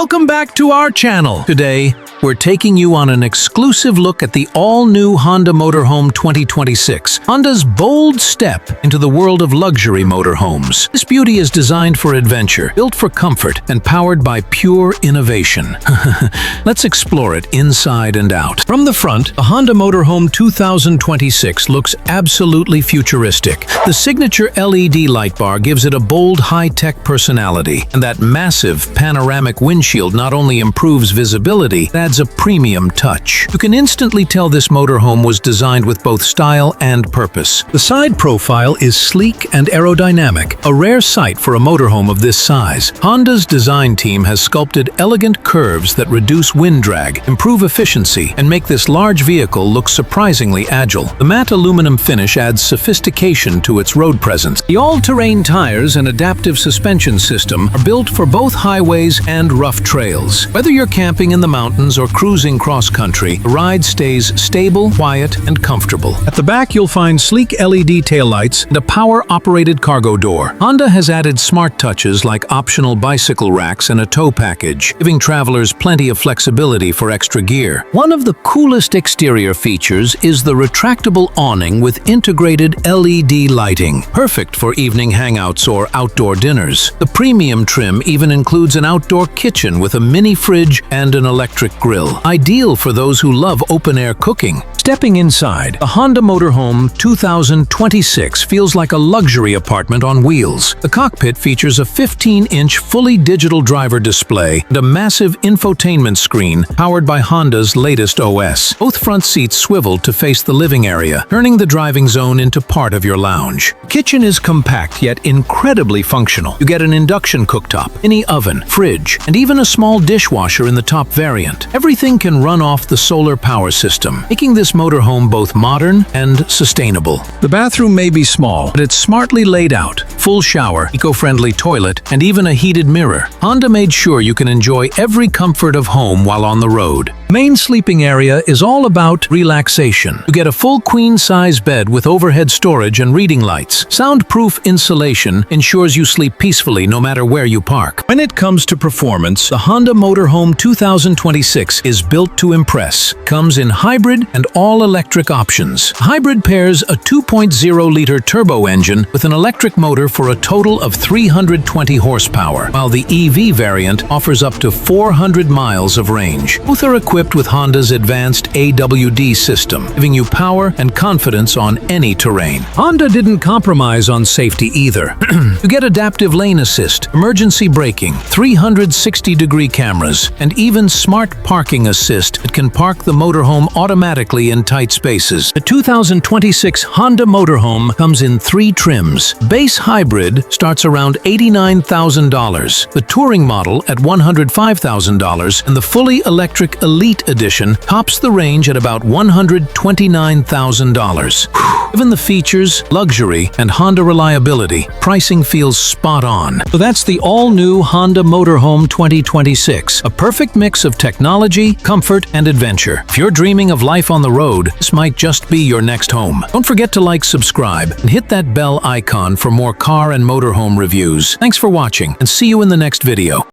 Welcome back to our channel. Today, we're taking you on an exclusive look at the all-new Honda Motorhome 2026, Honda's bold step into the world of luxury motorhomes. This beauty is designed for adventure, built for comfort, and powered by pure innovation. Let's explore it inside and out. From the front, the Honda Motorhome 2026 looks absolutely futuristic. The signature LED light bar gives it a bold, high-tech personality, and that massive panoramic windshield not only improves visibility, it adds a premium touch. You can instantly tell this motorhome was designed with both style and purpose. The side profile is sleek and aerodynamic, a rare sight for a motorhome of this size. Honda's design team has sculpted elegant curves that reduce wind drag, improve efficiency, and make this large vehicle look surprisingly agile. The matte aluminum finish adds sophistication to its road presence. The all-terrain tires and adaptive suspension system are built for both highways and rough trails. Whether you're camping in the mountains or cruising cross-country, the ride stays stable, quiet, and comfortable. At the back, you'll find sleek LED taillights and a power-operated cargo door. Honda has added smart touches like optional bicycle racks and a tow package, giving travelers plenty of flexibility for extra gear. One of the coolest exterior features is the retractable awning with integrated LED lighting, perfect for evening hangouts or outdoor dinners. The premium trim even includes an outdoor kitchen with a mini fridge and an electric grill, ideal for those who love open-air cooking. Stepping inside, the Honda Motorhome 2026 feels like a luxury apartment on wheels. The cockpit features a 15-inch fully digital driver display and a massive infotainment screen powered by Honda's latest OS. Both front seats swivel to face the living area, turning the driving zone into part of your lounge. The kitchen is compact yet incredibly functional. You get an induction cooktop, mini oven, fridge, and even a small dishwasher in the top variant. Everything can run off the solar power system, making this motorhome both modern and sustainable. The bathroom may be small, but it's smartly laid out. Full shower, eco-friendly toilet, and even a heated mirror. Honda made sure you can enjoy every comfort of home while on the road. The main sleeping area is all about relaxation. You get a full queen-size bed with overhead storage and reading lights. Soundproof insulation ensures you sleep peacefully no matter where you park. When it comes to performance, the Honda Motorhome 2026 is built to impress. Comes in hybrid and all-electric options. Hybrid pairs a 2.0-liter turbo engine with an electric motor for a total of 320 horsepower, while the EV variant offers up to 400 miles of range. Both are equipped with Honda's advanced AWD system, giving you power and confidence on any terrain. Honda didn't compromise on safety either. You get adaptive lane assist, emergency braking, 360-degree cameras, and even smart parking assist that can park the motorhome automatically in tight spaces. The 2026 Honda Motorhome comes in 3 trims. Base hybrid starts around $89,000, the touring model at $105,000, and the fully electric Elite Edition tops the range at about $129,000. Given the features, luxury, and Honda reliability, pricing feels spot on. So that's the all-new Honda Motorhome 2026, a perfect mix of technology, comfort, and adventure. If you're dreaming of life on the road, this might just be your next home. Don't forget to like, subscribe, and hit that bell icon for more car and motorhome reviews. Thanks for watching, and see you in the next video.